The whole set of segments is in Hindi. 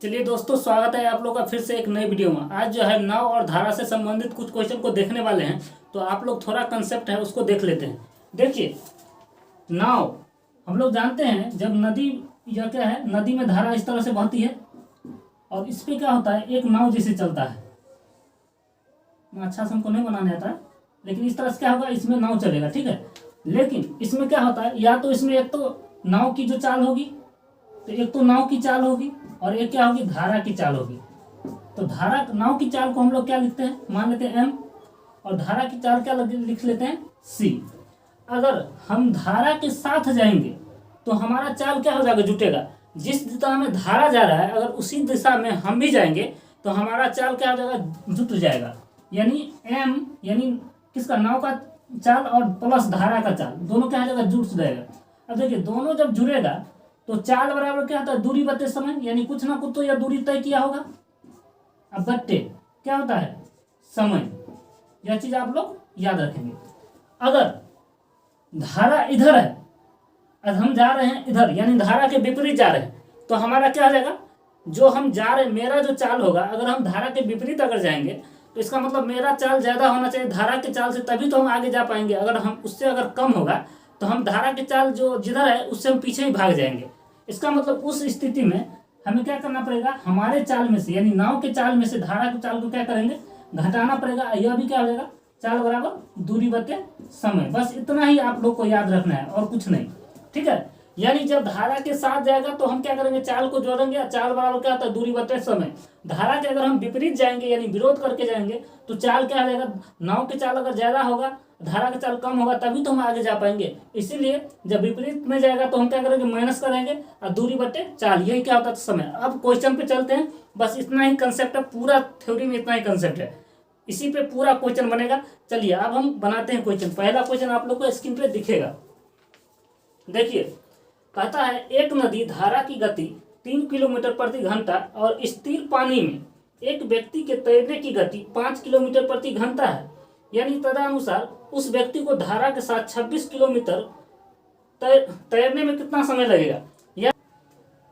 चलिए दोस्तों, स्वागत है आप लोग का फिर से एक नई वीडियो में। आज जो है नाव और धारा से संबंधित कुछ क्वेश्चन को देखने वाले हैं, तो आप लोग थोड़ा कंसेप्ट है उसको देख लेते हैं। देखिए, नाव हम लोग जानते हैं, जब नदी या क्या है, नदी में धारा इस तरह से बहती है और इस पर क्या होता है, एक नाव जैसे चलता है। अच्छा से हमको नहीं बनाने आता है, लेकिन इस तरह से क्या होगा, इसमें नाव चलेगा, ठीक है। लेकिन इसमें क्या होता है, या तो इसमें एक तो नाव की जो चाल होगी, तो एक तो नाव की चाल होगी और एक क्या होगी, धारा की चाल होगी। तो धारा नाव की चाल को हम लोग क्या लिखते हैं, मान लेते हैं m, और धारा की चाल क्या लिख लेते हैं c। अगर हम धारा के साथ जाएंगे तो हमारा चाल क्या हो जाएगा, जुटेगा। जिस दिशा में धारा जा रहा है, अगर उसी दिशा में हम भी जाएंगे तो हमारा चाल क्या हो जाएगा, जुट जाएगा। यानी m यानी किसका, नाव का चाल और प्लस धारा का चाल, दोनों क्या हो जाएगा, जुट जाएगा। अब देखिए, दोनों जब जुड़ेगा तो चाल बराबर क्या होता है, दूरी बटे समय, यानी कुछ ना कुछ तो यह दूरी तय किया होगा। अब बट्टे क्या होता है, समय। यह चीज आप लोग याद रखेंगे। अगर धारा इधर है, अब हम जा रहे हैं इधर, यानी धारा के विपरीत जा रहे हैं, तो हमारा क्या हो जाएगा, जो हम जा रहे हैं, मेरा जो चाल होगा, अगर हम धारा के विपरीत अगर जाएंगे तो इसका मतलब मेरा चाल ज्यादा होना चाहिए धारा के चाल से, तभी तो हम आगे जा पाएंगे। अगर हम उससे अगर कम होगा तो हम धारा के चाल जो जिधर है उससे हम पीछे ही भाग जाएंगे। इसका मतलब उस स्थिति में हमें क्या करना पड़ेगा, हमारे चाल में से, यानी नाव के चाल में से धारा के चाल को क्या करेंगे, घटाना पड़ेगा। यह भी क्या हो जाएगा, चाल बराबर दूरी बटे समय। बस इतना ही आप लोग को याद रखना है और कुछ नहीं, ठीक है। यानी जब धारा के साथ जाएगा तो हम क्या करेंगे, चाल को जोड़ेंगे। चाल बराबर क्या होता है, दूरी बटे समय। धारा के अगर हम विपरीत जाएंगे, यानी विरोध करके जाएंगे, तो चाल क्या हो जाएगा, नाव की चाल अगर ज्यादा होगा, धारा का चाल कम होगा, तभी तो हम आगे जा पाएंगे। इसीलिए जब विपरीत में जाएगा तो हम क्या करेंगे, माइनस करेंगे, और दूरी बटे चाल, यही क्या होता है, समय। अब क्वेश्चन पे चलते हैं। बस इतना ही कंसेप्ट है, पूरा थ्योरी में इतना ही कंसेप्ट है, इसी पे पूरा क्वेश्चन बनेगा। चलिए अब हम बनाते हैं क्वेश्चन। पहला क्वेश्चन आप लोग को स्क्रीन पे दिखेगा। देखिए, कहता है एक नदी धारा की गति 3 किलोमीटर प्रति घंटा और स्थिर पानी में एक व्यक्ति के तैरने की गति 5 किलोमीटर प्रति घंटा है। यानी तदनुसार उस व्यक्ति को धारा के साथ 26 किलोमीटर तैरने में कितना समय लगेगा। यह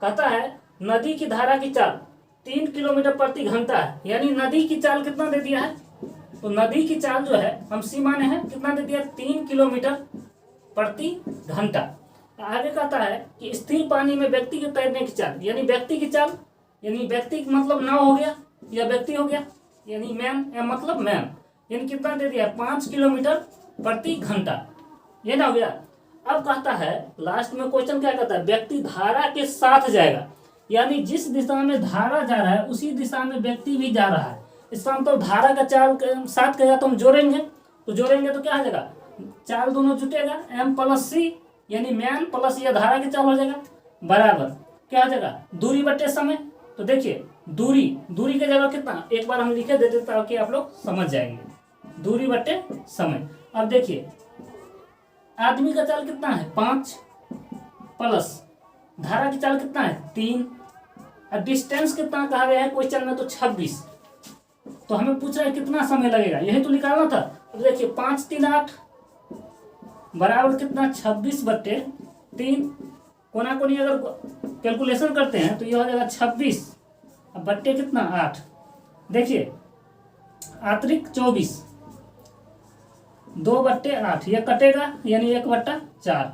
कहता है नदी की धारा की चाल 3 किलोमीटर प्रति घंटा है। यानी नदी की चाल कितना दे दिया है, तो नदी की चाल जो है हम सी माने हैं, कितना दे दिया, 3 किलोमीटर प्रति घंटा। आगे कहता है कि स्थिर पानी में व्यक्ति के तैरने की चाल, यानी व्यक्ति की चाल, यानी व्यक्ति मतलब नाव हो गया या व्यक्ति हो गया, यानी मैन या मतलब मैन, यानी कितना दे दिया, 5 किलोमीटर प्रति घंटा, ये ना हो गया। अब कहता है लास्ट में क्वेश्चन क्या कहता है, व्यक्ति धारा के साथ जाएगा। यानी जिस दिशा में धारा जा रहा है उसी दिशा में व्यक्ति भी जा रहा है। इसका मतलब धारा का चाल के साथ कहेगा तो हम जोड़ेंगे, तो क्या आ जाएगा, चाल दोनों जुटेगा, m प्लस सी, यानी मैन प्लस या धारा की चाल हो जाएगा, बराबर क्या हो जाएगा, दूरी बटे समय। तो देखिए, दूरी की जगह कितना, एक बार हम लिखे देते ताकि आप लोग समझ जाएंगे, दूरी बटे समय। अब देखिए, आदमी का चाल कितना है, 5 प्लस धारा की चाल कितना है, 3, और डिस्टेंस कितना कहा गया है क्वेश्चन में, तो 26। तो हमें पूछ रहा है कितना समय लगेगा, यही तो निकालना था। तो देखिए 5 3 8 बराबर कितना, 26 बटे 3, कोना कोनी अगर कैलकुलेशन करते हैं तो यह हो जाएगा 26, अब बट्टे कितना 8। देखिए अतिरिक्त 24, 2 बट्टे 8, यह कटेगा, यानी 1/4,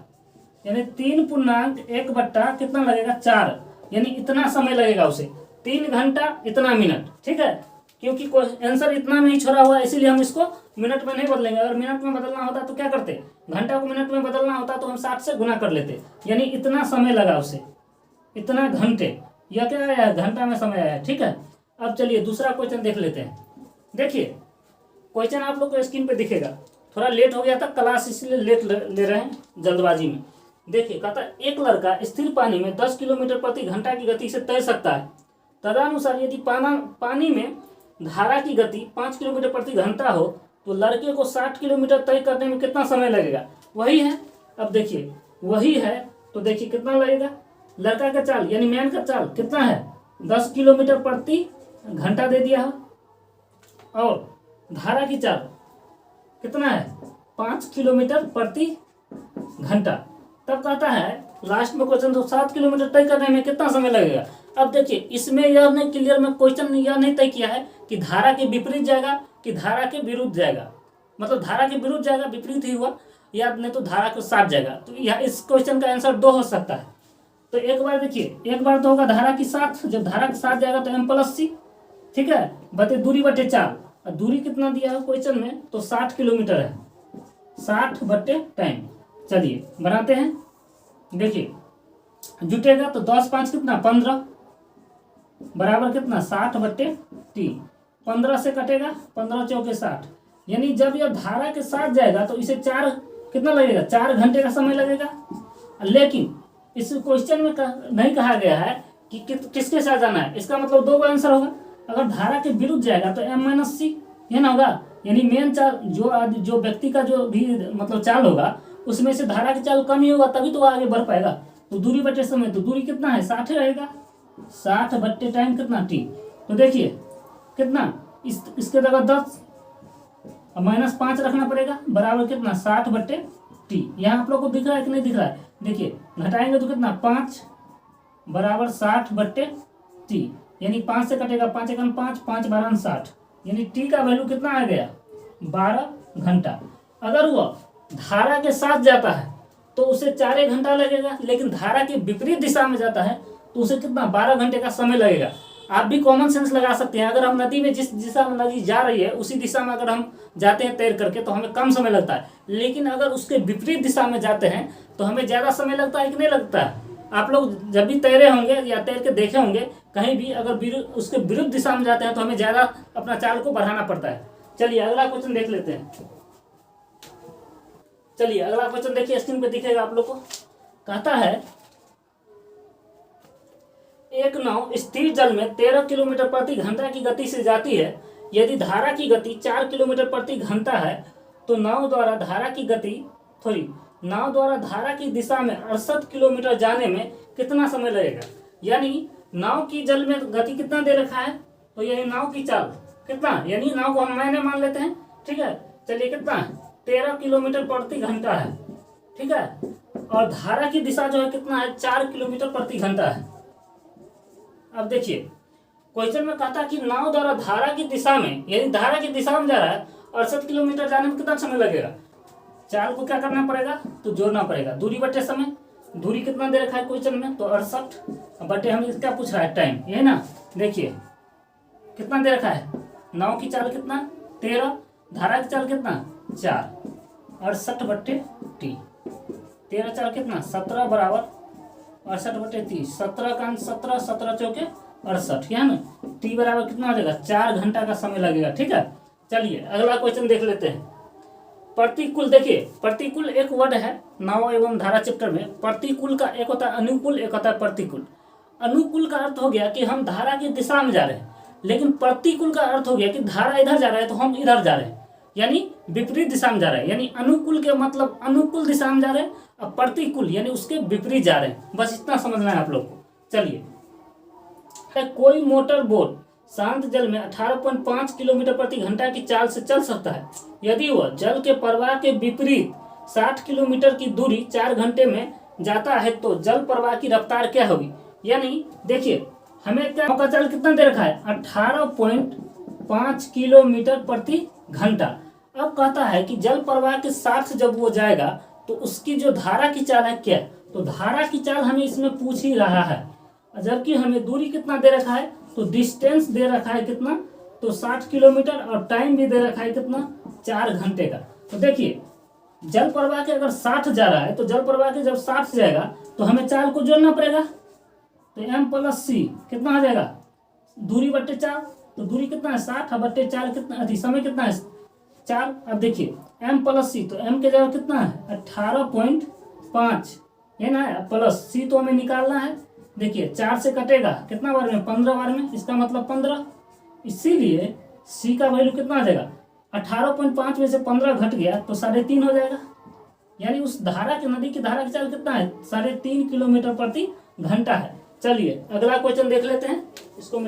यानी 3.1 बट्टा कितना लगेगा, 4, यानी इतना समय लगेगा उसे, 3 घंटा इतना मिनट, ठीक है। क्योंकि आंसर इतना में ही छोड़ा हुआ है, इसीलिए हम इसको मिनट में नहीं बदलेंगे। अगर मिनट में बदलना होता तो क्या करते, घंटा को मिनट में बदलना होता तो हम 60 से गुना कर लेते, यानी इतना समय लगा उसे, इतना घंटे। यह क्या आया, घंटा में समय आया, ठीक है। अब चलिए दूसरा क्वेश्चन देख लेते हैं। देखिए क्वेश्चन आप लोग को स्क्रीन पे दिखेगा, थोड़ा लेट हो गया था क्लास, इसलिए लेट ले रहे हैं जल्दबाजी में। देखिए कहता है एक लड़का स्थिर पानी में 10 किलोमीटर प्रति घंटा की गति से तैर सकता है। तदनुसार यदि पानी में धारा की गति 5 किलोमीटर प्रति घंटा हो तो लड़के को 60 किलोमीटर तय करने में कितना समय लगेगा, वही है। अब देखिए वही है, तो देखिए कितना लगेगा, लड़का का चाल यानी मैन का चाल कितना है, 10 किलोमीटर प्रति घंटा दे दिया है, और धारा की चाल कितना है, 5 किलोमीटर प्रति घंटा। तब कहता है लास्ट में क्वेश्चन, तो 7 किलोमीटर तय करने में कितना समय लगेगा। अब देखिए इसमें यह नहीं क्लियर में क्वेश्चन यह नहीं तय किया है कि धारा के विपरीत जाएगा कि धारा के विरुद्ध जाएगा, मतलब धारा के विरुद्ध जाएगा विपरीत ही हुआ, या नहीं तो धारा के साथ जाएगा। तो यह इस क्वेश्चन का आंसर 2 हो सकता है। तो एक बार देखिए, एक बार तो होगा धारा के साथ, जब धारा के साथ जाएगा तो m+c, ठीक है, बटे दूरी बटे 4, और दूरी कितना दिया है क्वेश्चन में, तो 60 किलोमीटर है, 60 बटे टाइम। चलिए बनाते हैं, देखिए जुटेगा तो 10 5 कितना 15 बराबर कितना 60 बटे t, 15 से कटेगा 15 चौके 60, यानी जब यह धारा के साथ जाएगा तो इसे 4 कितना लगेगा 4 घंटे का समय लगेगा। लेकिन इस क्वेश्चन में नहीं कहा गया है कि किसके साथ जाना है, इसका मतलब 2 का आंसर होगा। अगर धारा के विरुद्ध जाएगा तो m-c ये ना होगा, यानी मेन चाल जो व्यक्ति का जो भी मतलब चाल होगा उसमें से धारा की चाल कम ही होगा, तभी तो आगे बढ़ पाएगा। तो दूरी बटे समय, तो दूरी कितना है 60 रहेगा, 60 बटे टाइम कितना t। तो देखिए कितना इसके जगह 10 और -5 रखना पड़ेगा, बराबर कितना 60 बटे t। यहाँ आप लोग को दिख रहा है कि नहीं दिख रहा है, देखिए घटाएंगे तो कितना 5 बराबर 60 बटे t, यानी 5 से कटेगा 5 एकम 5, 5 12 60, यानी t का वैल्यू कितना आ गया 12 घंटा। अगर वह धारा के साथ जाता है तो उसे 4 घंटा लगेगा, लेकिन धारा के विपरीत दिशा में जाता है तो उसे कितना 12 घंटे का समय लगेगा। आप भी कॉमन सेंस लगा सकते हैं, अगर हम नदी में जिस दिशा में नदी जा रही है उसी दिशा में अगर हम जाते हैं तैर करके तो हमें कम समय लगता है, लेकिन अगर उसके विपरीत दिशा में जाते हैं तो हमें ज़्यादा समय लगता है कि नहीं लगता है। आप लोग जब भी तैरे होंगे या तैर के देखे होंगे कहीं भी, अगर उसके विरुद्ध दिशा में जाते हैं तो हमें ज़्यादा अपना चाल को बढ़ाना पड़ता है। चलिए अगला क्वेश्चन देख लेते हैं। चलिए अगला क्वेश्चन देखिए, स्क्रीन पे दिखेगा आप लोग को। कहता है एक नाव स्थिर जल में 13 किलोमीटर प्रति घंटा की गति से जाती है। यदि धारा की गति 4 किलोमीटर प्रति घंटा है तो नाव द्वारा धारा की दिशा में 68 किलोमीटर जाने में कितना समय लगेगा। यानी नाव की जल में गति कितना दे रखा है, तो यही नाव की चाल कितना, यानी नाव को हम मैंने मान लेते हैं, ठीक है। चलिए कितना है 13 किलोमीटर प्रति घंटा है, ठीक है, और धारा की दिशा जो है कितना है 4 किलोमीटर प्रति घंटा है। अब देखिए क्वेश्चन में कहता है कि नाव द्वारा धारा की दिशा में, यानी धारा की दिशा में जा रहा है, 68 किलोमीटर जाने में कितना समय लगेगा। चाल को क्या करना पड़ेगा, तो जोड़ना पड़ेगा, दूरी बटे समय। दूरी कितना दे रखा है क्वेश्चन में, तो 68 बटे हमें क्या पूछ रहा है टाइम, ये ना। देखिए कितना दे रखा है, नाव की चाल कितना 13, धारा की चाल कितना 4, 68 बटे t, 13 चाल कितना 17 बराबर 68 बटे 30, 17 का 17, 17 चौके 68, है ना। t बराबर कितना हो जाएगा 4 घंटा का समय लगेगा, ठीक है। चलिए अगला क्वेश्चन देख लेते हैं। प्रतिकूल, देखिए प्रतिकूल एक वर्ड है नाव एवं धारा चैप्टर में। प्रतिकूल का एक होता है अनुकूल, एक होता है प्रतिकूल। अनुकूल का अर्थ हो गया कि हम धारा की दिशा में जा रहे हैं, लेकिन प्रतिकूल का अर्थ हो गया कि धारा इधर जा रहा है तो हम इधर जा रहे हैं, यानी विपरीत दिशा में जा रहे हैं। यानी अनुकूल के मतलब अनुकूल दिशा में जा रहे हैं, और प्रतिकूल यानी उसके विपरीत जा रहे हैं। बस इतना समझना है आप लोग को। चलिए कोई मोटर बोट शांत जल में 18.5 किलोमीटर प्रति घंटा की चाल से चल सकता है। यदि वह जल के प्रवाह के विपरीत 60 किलोमीटर की दूरी 4 घंटे में जाता है तो जल प्रवाह की रफ्तार क्या होगी। यानी देखिए हमें क्या का चाल कितना दे रखा है 18.5 किलोमीटर प्रति घंटा। अब कहता है कि जल प्रवाह के साथ जब वो जाएगा तो उसकी जो धारा की चाल है क्या, तो धारा की चाल हमें इसमें पूछ ही रहा है, जबकि हमें दूरी कितना दे रखा है, तो डिस्टेंस दे रखा है कितना, तो 60 किलोमीटर, और टाइम भी दे रखा है कितना 4 घंटे का। तो देखिए जल प्रवाह के अगर 60 जा रहा है तो जल प्रवाह के जब 60 जाएगा तो हमें चाल को जोड़ना पड़ेगा, तो m+c कितना आ जाएगा दूरी बट्टे 4, तो दूरी कितना है 60 बट्टे 4 कितना, समय कितना है 4। अब देखिए m+c, तो m के जगह कितना है 18.5 है ना, प्लस c तो हमें निकालना है। देखिए 4 से कटेगा कितना बार में 15 बार में, इसका मतलब 15, इसीलिए c का वैल्यू कितना आ जाएगा 18.5 में से 15 घट गया तो 3.5 हो जाएगा। यानी उस धारा की नदी की धारा की चाल कितना है 3.5 किलोमीटर प्रति घंटा है। चलिए अगला क्वेश्चन देख लेते हैं इसको।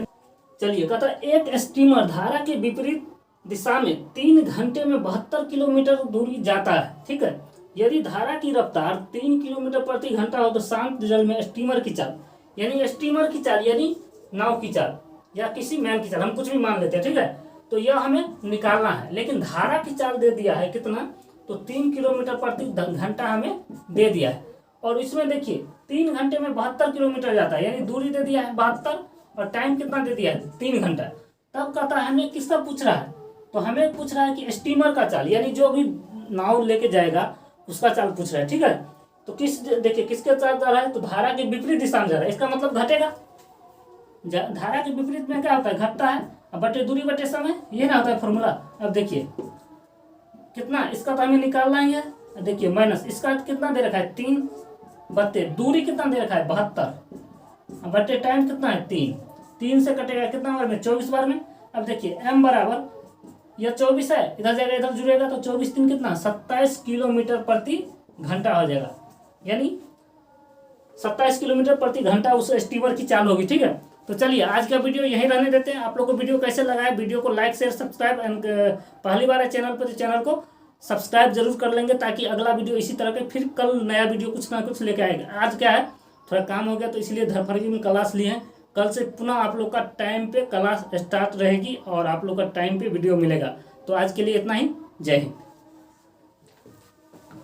चलिए कहता है एक स्टीमर धारा के विपरीत दिशा में 3 घंटे में 72 किलोमीटर दूरी जाता है, ठीक है। यदि धारा की रफ्तार 3 किलोमीटर प्रति घंटा हो तो शांत जल में स्टीमर की चाल, यानी स्टीमर की चाल यानी नाव की चाल या किसी मैन की चाल, हम कुछ भी मान लेते हैं, ठीक है। तो यह हमें निकालना है, लेकिन धारा की चाल दे दिया है कितना, तो 3 किलोमीटर प्रति घंटा हमें दे दिया है। और इसमें देखिए 3 घंटे में 72 किलोमीटर जाता है, यानी दूरी दे दिया है 72 और टाइम कितना दे दिया है 3 घंटा। तब कहता है हमें किसका पूछ रहा है, तो हमें पूछ रहा है कि स्टीमर का चाल, यानी जो भी नाव लेके जाएगा उसका चाल पूछ रहा है, ठीक है। तो देखिए किसके चाल जा रहा है, तो धारा के विपरीत दिशा में जा रहा है, इसका मतलब घटेगा। धारा के विपरीत में क्या होता है, घटता है। अब बटे दूरी बटे समय, ये ना होता है फॉर्मूला। अब देखिए कितना, इसका तो हमें निकालना ही है। देखिए माइनस इसका कितना दे रखा है 3 बटे दूरी कितना दे रखा है 72 बटे टाइम कितना है 3 से कटेगा कितना बार में 24 बार में। अब देखिए m बराबर यह 24 है, इधर जाएगा इधर जुड़ेगा, तो 24 3 कितना 27 किलोमीटर प्रति घंटा हो जाएगा, यानी 27 किलोमीटर प्रति घंटा उस स्टीमर की चाल होगी, ठीक है। तो चलिए आज का वीडियो यहीं रहने देते हैं। आप लोगों को वीडियो कैसे लगा है, वीडियो को लाइक शेयर सब्सक्राइब एंड पहली बार है चैनल पर तो चैनल को सब्सक्राइब जरूर कर लेंगे, ताकि अगला वीडियो इसी तरह के फिर कल नया वीडियो कुछ ना कुछ लेके आएगा। आज क्या है थोड़ा काम हो गया, तो इसलिए धरफरगी में क्लास लिए हैं। कल से पुनः आप लोग का टाइम पे क्लास स्टार्ट रहेगी और आप लोग का टाइम पे वीडियो मिलेगा। तो आज के लिए इतना ही, जय हिंद।